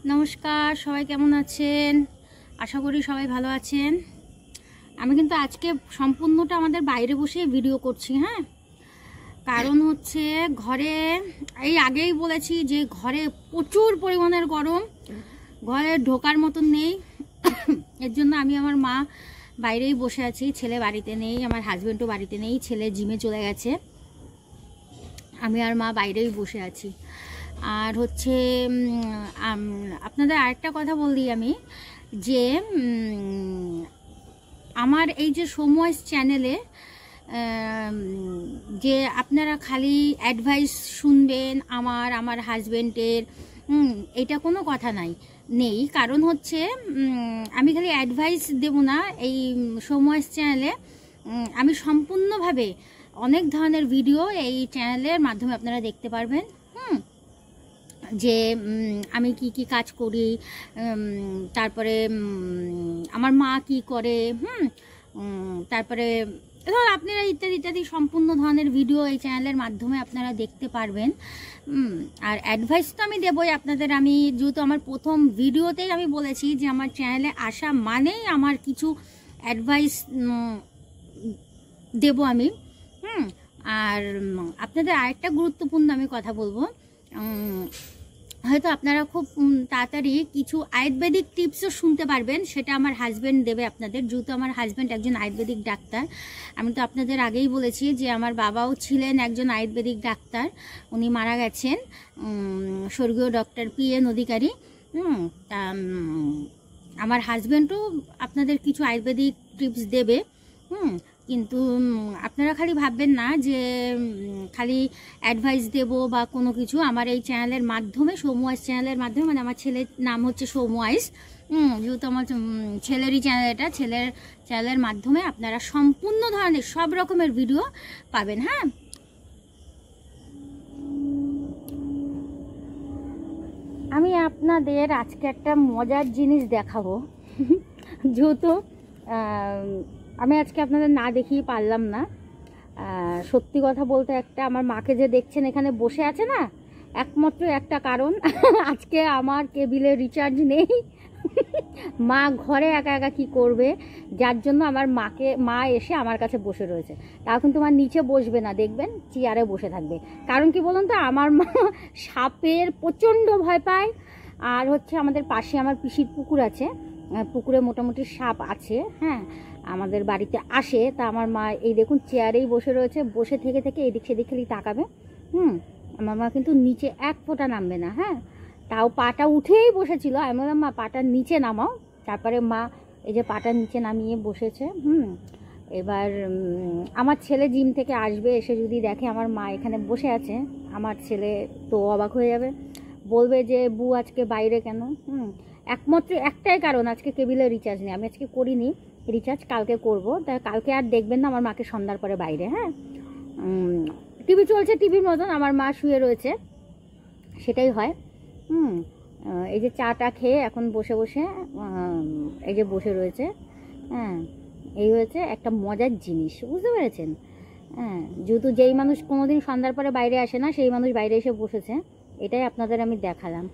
नमस्कार सबाई केमन आছেন आशा करी सबाई भालो आছেন। আমি কিন্তু আজকে সম্পূর্ণটা আমাদের বাইরে বসে ভিডিও করছি। হ্যাঁ, কারণ হচ্ছে ঘরে এই আগেই বলেছি যে ঘরে প্রচুর পরিমাণের গরম, ঘরে ঢোকার মতন নেই। এর জন্য আমি আমার মা বাইরেই বসে আছি, ছেলে বাড়িতে নেই, আমার হাজবেন্ডও বাড়িতে নেই, ছেলে জিমে চলে গেছে, আমি আর মা বাইরেই বসে আছি। আর হচ্ছে আপনাদের আরেকটা কথা বলি আমি, যে আমার এই যে সময় চ্যানেলে যে আপনারা খালি অ্যাডভাইস শুনবেন আমার হাজবেন্ডের, এটা কোনো কথা নেই। কারণ হচ্ছে আমি খালি অ্যাডভাইস দেব না, এই সময় চ্যানেলে আমি সম্পূর্ণভাবে অনেক ধরনের ভিডিও এই চ্যানেলের মাধ্যমে আপনারা দেখতে পারবেন। যে আমি কি কাজ করি, তারপরে আমার মা কি করে, তারপরে আপনারা ইত্যাদি সম্পূর্ণ ধরনের ভিডিও এই চ্যানেলের মাধ্যমে আপনারা দেখতে পারবেন। আর অ্যাডভাইস তো আমি দেবই আপনাদের। আমি যেহেতু আমার প্রথম ভিডিওতেই আমি বলেছি যে আমার চ্যানেলে আসা মানেই আমার কিছু অ্যাডভাইস দেব আমি। আর আপনাদের আরেকটা গুরুত্বপূর্ণ আমি কথা বলবো, হয়তো আপনারা খুব তাড়াতাড়ি কিছু আয়ুর্বেদিক টিপসও শুনতে পারবেন, সেটা আমার হাজব্যান্ড দেবে আপনাদের। যেহেতু আমার হাজব্যান্ড একজন আয়ুর্বেদিক ডাক্তার, আমি তো আপনাদের আগেই বলেছি যে আমার বাবাও ছিলেন একজন আয়ুর্বেদিক ডাক্তার, উনি মারা গেছেন, স্বর্গীয় ডক্টর PN অধিকারী। তা আমার হাজব্যান্ডও আপনাদের কিছু আয়ুর্বেদিক টিপস দেবে। কিন্তু আপনারা খালি ভাববেন না যে খালি অ্যাডভাইস দেব বা কোনো কিছু। আমার এই চ্যানেলের মাধ্যমে, সৌম্য আইস চ্যানেলের মাধ্যমে, মানে আমার ছেলের নাম হচ্ছে সৌম্য আইস, যেহেতু আমার ছেলেরই চ্যানেল এটা, ছেলের চ্যানেলের মাধ্যমে আপনারা সম্পূর্ণ ধরনের সব রকমের ভিডিও পাবেন। হ্যাঁ, আমি আপনাদের আজকে একটা মজার জিনিস দেখাবো। যেহেতু আমি আজকে আপনাদের না দেখিয়ে পারলাম না। সত্যি কথা বলতে, একটা আমার মাকে যে দেখছেন এখানে বসে আছে না, একমাত্র একটা কারণ, আজকে আমার কেবিলে রিচার্জ নেই। মা ঘরে একা একা কী করবে, যার জন্য আমার মা এসে আমার কাছে বসে রয়েছে। তাও কিন্তু আমার নিচে বসবে না, দেখবেন চেয়ারে বসে থাকবে। কারণ কি বলুন তো, আমার মা সাপের প্রচণ্ড ভয় পায়। আর হচ্ছে আমাদের পাশে আমার পিসির পুকুর আছে, পুকুরে মোটামুটি সাপ আছে। হ্যাঁ, আমাদের বাড়িতে আসে, তা আমার মা এই দেখুন চেয়ারেই বসে রয়েছে, বসে থেকে এদিক সেদিক খালি তাকাবে। আমার মা কিন্তু নিচে এক ফোঁটা নামবে না। হ্যাঁ, তাও পাটা উঠেই বসেছিল। আমি বললাম মা পাটা নিচে নামাও, তারপরে মা এই যে পাটা নিচে নামিয়ে বসেছে। এবার আমার ছেলে জিম থেকে আসবে, এসে যদি দেখে আমার মা এখানে বসে আছে, আমার ছেলে তো অবাক হয়ে যাবে, বলবে যে বউ আজকে বাইরে কেন। একমাত্র একটাই কারণ, আজকে কেবিলে রিচার্জ নেই। আমি আজকে করিনি রিচার্জ, কালকে করব। তাই কালকে আর দেখবেন না আমার মাকে সন্ধ্যার পরে বাইরে। হ্যাঁ, টিভি চলছে, টিভির মতন আমার মা শুয়ে রয়েছে, সেটাই হয়। এই যে চাটা খেয়ে এখন বসে এই যে বসে রয়েছে। হ্যাঁ, এই হয়েছে একটা মজার জিনিস, বুঝতে পেরেছেন? হ্যাঁ, যেহেতু যেই মানুষ কোনোদিন সন্ধ্যার পরে বাইরে আসে না, সেই মানুষ বাইরে এসে বসেছে, এটাই আপনাদের আমি দেখালাম।